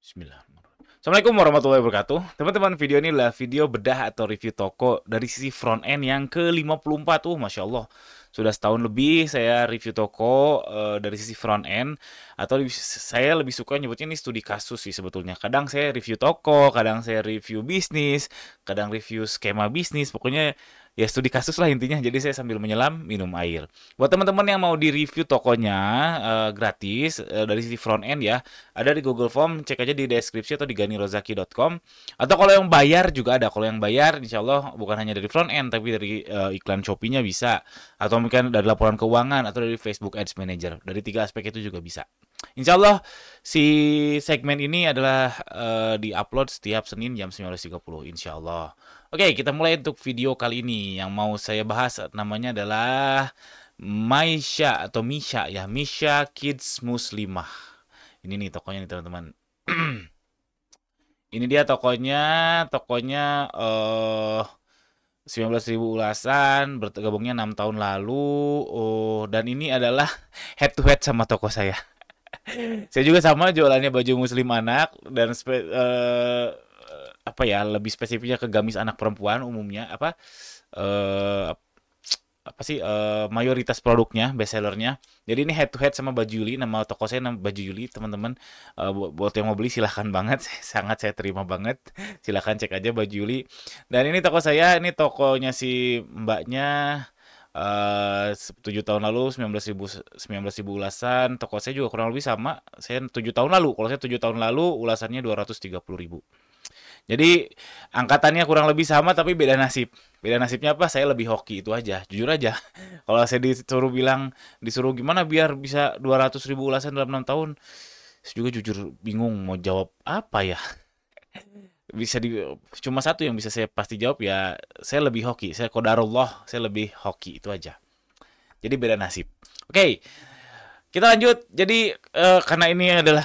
Bismillahirrahmanirrahim. Assalamualaikum warahmatullahi wabarakatuh. Teman-teman, video ini adalah video bedah atau review toko dari sisi front end yang ke-54 tuh, Masya Allah. Sudah setahun lebih saya review toko dari sisi front end, atau saya lebih suka nyebutnya ini studi kasus sih sebetulnya. Kadang saya review toko, kadang saya review bisnis, kadang review skema bisnis, pokoknya ya studi kasus lah intinya. Jadi saya sambil menyelam minum air. Buat teman-teman yang mau di review tokonya gratis dari sisi front end ya, ada di Google Form, cek aja di deskripsi atau di ganirozaki.com. Atau kalau yang bayar juga ada. Kalau yang bayar insya Allah bukan hanya dari front end tapi dari iklan Shopee-nya bisa, atau mungkin dari laporan keuangan atau dari Facebook Ads Manager. Dari tiga aspek itu juga bisa. Insya Allah si segmen ini adalah di-upload setiap Senin jam 19.30 insya Allah. Oke, kita mulai untuk video kali ini. Yang mau saya bahas namanya adalah Maisha atau Misha ya, Misha Kids Muslimah. Ini nih tokonya nih teman-teman. Ini dia tokonya, tokonya 19.000 ulasan, bergabungnya 6 tahun lalu. Oh, dan ini adalah head to head sama toko saya. Saya juga sama jualannya baju muslim anak dan apa ya, lebih spesifiknya ke gamis anak perempuan umumnya apa eh, apa sih mayoritas produknya bestsellernya. Jadi ini head to head sama Baju Yuli, nama toko saya nama Baju Yuli teman-teman. Buat yang mau beli silahkan banget, sangat saya terima banget. Silahkan cek aja Baju Yuli. Dan ini toko saya, ini tokonya si mbaknya 7 tahun lalu 19.000 ulasan. Toko saya juga kurang lebih sama, saya 7 tahun lalu, kalau saya 7 tahun lalu ulasannya 230.000. Jadi angkatannya kurang lebih sama tapi beda nasib. Beda nasibnya apa? Saya lebih hoki itu aja. Jujur aja. Kalau saya disuruh bilang, disuruh gimana biar bisa 200.000 ulasan dalam 6 tahun, saya juga jujur bingung mau jawab apa ya. Bisa di Cuma satu yang bisa saya pasti jawab ya, saya lebih hoki. Saya qadarullah, saya lebih hoki itu aja. Jadi beda nasib. Oke, kita lanjut. Jadi karena ini adalah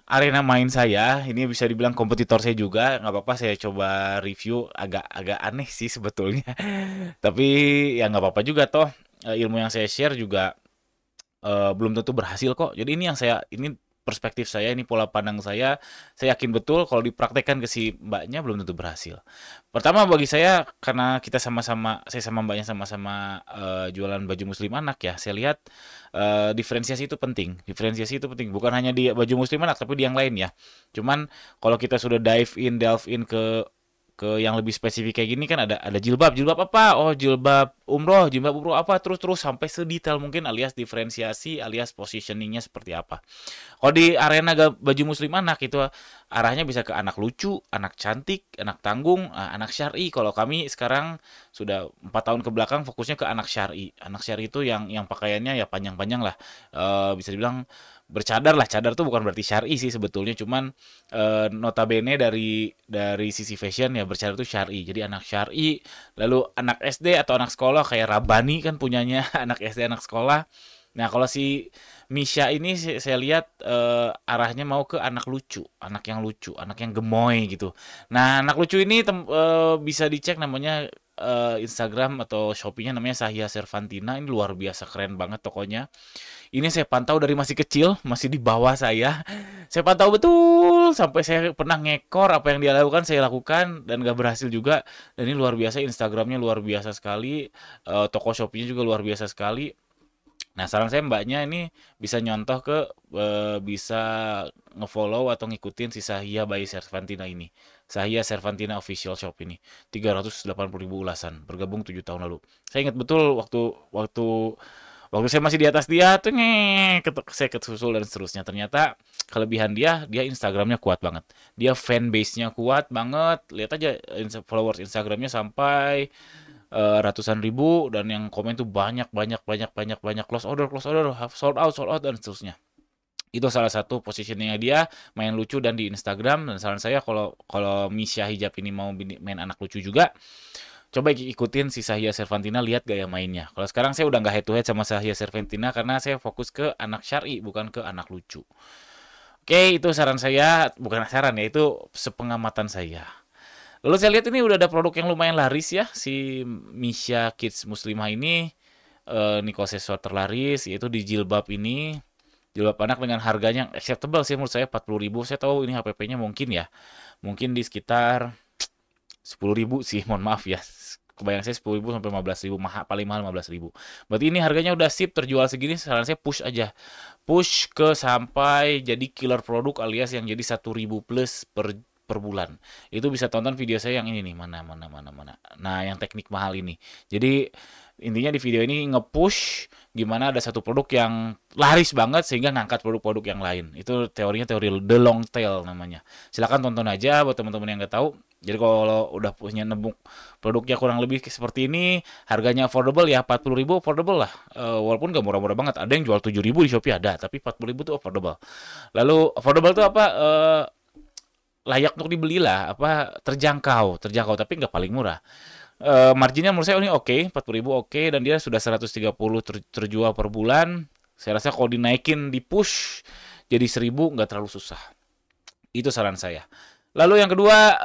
arena main saya, ini bisa dibilang kompetitor saya juga. Nggak apa-apa saya coba review, agak aneh sih sebetulnya. Tapi ya nggak apa-apa juga toh. Ilmu yang saya share juga belum tentu berhasil kok. Jadi ini perspektif saya, ini pola pandang saya yakin betul kalau dipraktekkan ke si mbaknya belum tentu berhasil. Pertama bagi saya, karena saya sama mbaknya sama-sama jualan baju muslim anak ya, saya lihat diferensiasi itu penting. Diferensiasi itu penting, bukan hanya di baju muslim anak tapi di yang lain ya. Cuman kalau kita sudah delve in ke yang lebih spesifik kayak gini kan ada jilbab apa, oh jilbab umroh apa, terus sampai sedetail mungkin, alias diferensiasi alias positioningnya seperti apa. Kalau di arena baju muslim anak itu arahnya bisa ke anak lucu, anak cantik, anak tanggung, anak syar'i. Kalau kami sekarang sudah 4 tahun ke belakang fokusnya ke anak syar'i. Anak syar'i itu yang pakaiannya ya panjang-panjang lah. Bisa dibilang bercadar lah. Cadar tuh bukan berarti syar'i sih sebetulnya, cuman notabene dari sisi fashion ya bercadar itu syar'i. Jadi anak syar'i, lalu anak SD atau anak sekolah kayak Rabani kan punyanya anak SD anak sekolah. Nah, kalau si Misha ini saya lihat arahnya mau ke anak yang lucu, anak yang gemoy gitu. Nah, anak lucu ini bisa dicek namanya Instagram atau Shopee-nya namanya Sahia Servantina. Ini luar biasa keren banget tokonya. Ini saya pantau dari masih kecil, masih di bawah saya. Saya pantau betul sampai saya pernah ngekor apa yang dia lakukan, saya lakukan dan gak berhasil juga. Dan ini luar biasa, Instagramnya luar biasa sekali, toko Shopee-nya juga luar biasa sekali. Nah, saran saya mbaknya ini bisa nyontoh bisa ngefollow atau ngikutin si Sahia by Servantina ini. Sahia Servantina official shop ini. 380.000 ulasan, bergabung 7 tahun lalu. Saya ingat betul waktu waktu waktu saya masih di atas dia tuh saya kesusul dan seterusnya. Ternyata kelebihan dia Instagramnya kuat banget. Dia fanbase-nya kuat banget. Lihat aja followers Instagramnya sampai ratusan ribu, dan yang komen tuh banyak banyak banyak banyak banyak, close order, sold out dan seterusnya. Itu salah satu positioningnya dia, main lucu dan di Instagram. Dan saran saya kalau kalau Misha Hijab ini mau main anak lucu juga, coba ikutin si Sahia Servantina, lihat gaya mainnya. Kalau sekarang saya udah nggak head to head sama Sahia Servantina karena saya fokus ke anak syari bukan ke anak lucu. Oke, itu saran saya, bukan saran ya, itu sepengamatan saya. Lalu saya lihat ini udah ada produk yang lumayan laris ya, si Misha Kids Muslimah ini. Niko aksesoris terlaris yaitu di jilbab ini. jilbab anak dengan harganya acceptable sih menurut saya 40.000. Saya tahu ini HPP-nya mungkin ya, mungkin di sekitar 10.000 sih, mohon maaf ya. Kebayang saya 10.000 sampai 15.000, paling mahal 15.000. Berarti ini harganya udah sip terjual segini, saran saya push aja. Push ke sampai jadi killer produk alias yang jadi 1.000 plus per bulan. Itu bisa tonton video saya yang ini nih, mana. Nah, yang teknik mahal ini. Jadi intinya di video ini nge-push gimana ada satu produk yang laris banget sehingga ngangkat produk-produk yang lain. Itu teorinya teori the long tail namanya. Silakan tonton aja buat teman-teman yang nggak tahu. Jadi kalau udah punya nemu produknya kurang lebih seperti ini, harganya affordable ya 40.000 affordable lah. Walaupun nggak murah-murah banget. Ada yang jual 7.000 di Shopee ada, tapi 40.000 tuh affordable. Lalu affordable tuh apa? Layak untuk dibeli lah, apa terjangkau tapi nggak paling murah. Marginnya menurut saya ini oke, 40.000 oke, dan dia sudah 130 terjual per bulan. Saya rasa kalau dinaikin di push jadi 1.000 nggak terlalu susah. Itu saran saya. Lalu yang kedua,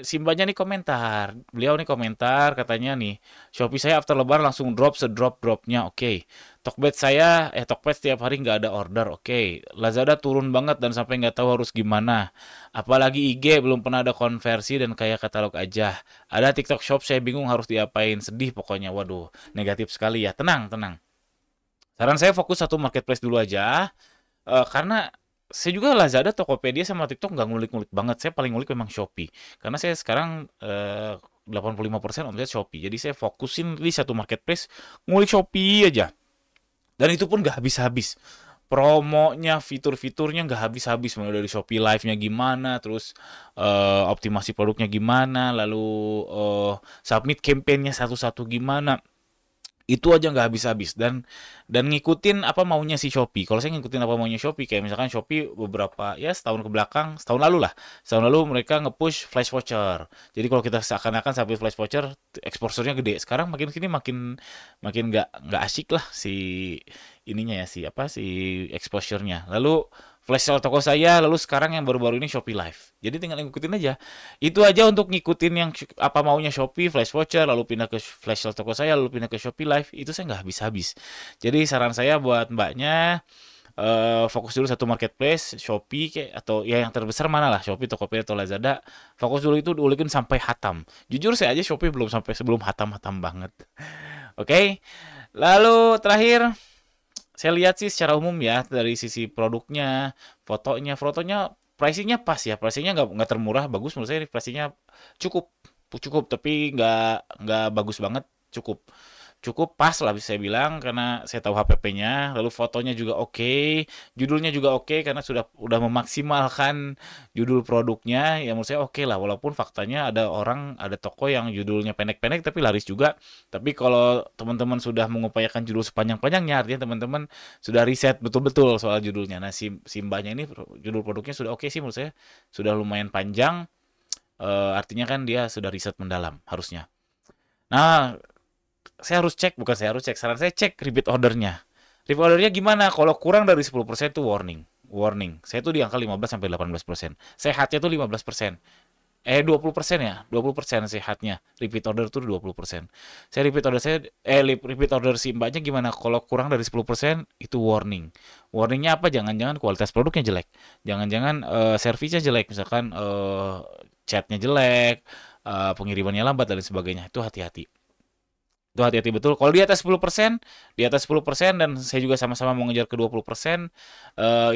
Simbanya nih komentar. Beliau nih komentar katanya nih, Shopee saya after lebaran langsung drop sedrop-dropnya. Oke. Tokped setiap hari nggak ada order. Oke. Lazada turun banget dan sampai nggak tahu harus gimana. Apalagi IG belum pernah ada konversi dan kayak katalog aja. Ada TikTok Shop saya bingung harus diapain. Sedih pokoknya. Waduh, negatif sekali ya. Tenang. Saran saya fokus satu marketplace dulu aja. Karena saya juga Lazada, Tokopedia, sama TikTok nggak ngulik-ngulik banget. Saya paling ngulik memang Shopee. Karena saya sekarang 85% omset Shopee. Jadi saya fokusin di satu marketplace, ngulik Shopee aja. Dan itu pun nggak habis-habis. Promonya, fitur-fiturnya nggak habis-habis. Mulai dari Shopee Live-nya gimana, terus optimasi produknya gimana, lalu submit campaign-nya satu-satu gimana. Itu aja nggak habis-habis dan ngikutin apa maunya si Shopee. Kalau saya ngikutin apa maunya Shopee, kayak misalkan Shopee beberapa ya setahun ke belakang, setahun lalu mereka nge-push flash voucher. Jadi kalau kita seakan-akan sambil flash voucher exposure-nya gede. Sekarang makin sini makin makin nggak asik lah si ininya ya, si exposure-nya. Lalu flash sale toko saya, lalu sekarang yang baru-baru ini Shopee Live. Jadi tinggal ngikutin aja. Itu aja untuk ngikutin yang apa maunya Shopee, flash voucher, lalu pindah ke flash sale toko saya, lalu pindah ke Shopee Live. Itu saya nggak habis-habis. Jadi saran saya buat mbaknya, fokus dulu satu marketplace, Shopee kayak, atau ya yang terbesar mana lah, Shopee, Tokopedia atau Lazada. Fokus dulu itu diulikin sampai hatam. Jujur saya aja Shopee belum sampai sebelum hatam-hatam banget. Oke. Okay? Lalu terakhir, saya lihat sih secara umum ya dari sisi produknya, fotonya pricingnya pas ya, pricingnya nggak termurah, bagus menurut saya, pricingnya cukup, cukup tapi nggak bagus banget, cukup cukup pas lah bisa saya bilang karena saya tahu HPP-nya, lalu fotonya juga oke, judulnya juga oke karena udah memaksimalkan judul produknya, ya menurut saya oke lah, walaupun faktanya ada toko yang judulnya pendek-pendek tapi laris juga. Tapi kalau teman-teman sudah mengupayakan judul sepanjang-panjangnya, artinya teman-teman sudah riset betul-betul soal judulnya. Nah, si mbaknya ini judul produknya sudah oke sih menurut saya, sudah lumayan panjang, artinya kan dia sudah riset mendalam harusnya. Nah, saya harus cek, saran saya cek repeat ordernya. Repeat ordernya gimana? Kalau kurang dari 10% itu warning. Warning. Saya tuh di angka 15 sampai 18%. Sehatnya tuh 15%. 20% ya, 20% sehatnya. Repeat order tuh 20%. Repeat order si mbaknya gimana? Kalau kurang dari 10% itu warning. Warningnya apa? Jangan-jangan kualitas produknya jelek. Jangan-jangan servisnya jelek, misalkan chatnya jelek, pengirimannya lambat dan sebagainya. Itu hati-hati. Itu hati-hati betul. Kalau di atas 10% dan saya juga sama-sama mau ngejar ke 20%,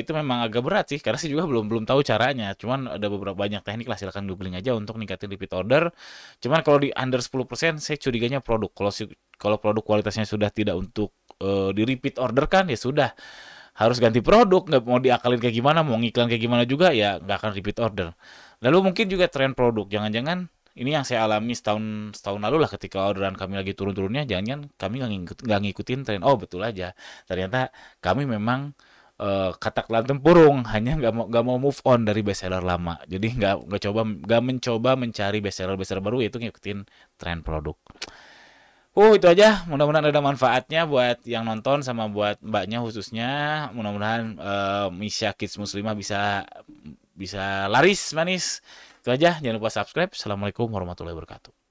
itu memang agak berat sih karena saya juga belum belum tahu caranya. Cuman ada beberapa banyak teknik lah, silakan googling aja untuk ningkatin repeat order. Cuman kalau di under 10% saya curiganya produk. Kalau produk kualitasnya sudah tidak untuk di repeat order kan ya sudah harus ganti produk, nggak mau diakalin kayak gimana, mau ngiklan kayak gimana juga ya nggak akan repeat order. Lalu mungkin juga tren produk, jangan-jangan ini yang saya alami setahun setahun lalu lah ketika orderan kami lagi turun-turunnya, jangan kami nggak ngikutin tren. Oh betul aja, ternyata kami memang katak dalam tempurung hanya nggak mau move on dari bestseller lama. Jadi nggak mencoba mencari bestseller baru, yaitu ngikutin tren produk. Itu aja. Mudah-mudahan ada manfaatnya buat yang nonton sama buat mbaknya khususnya. Mudah-mudahan Misha Kids Muslimah bisa bisa laris manis. Itu aja. Jangan lupa subscribe. Assalamualaikum warahmatullahi wabarakatuh.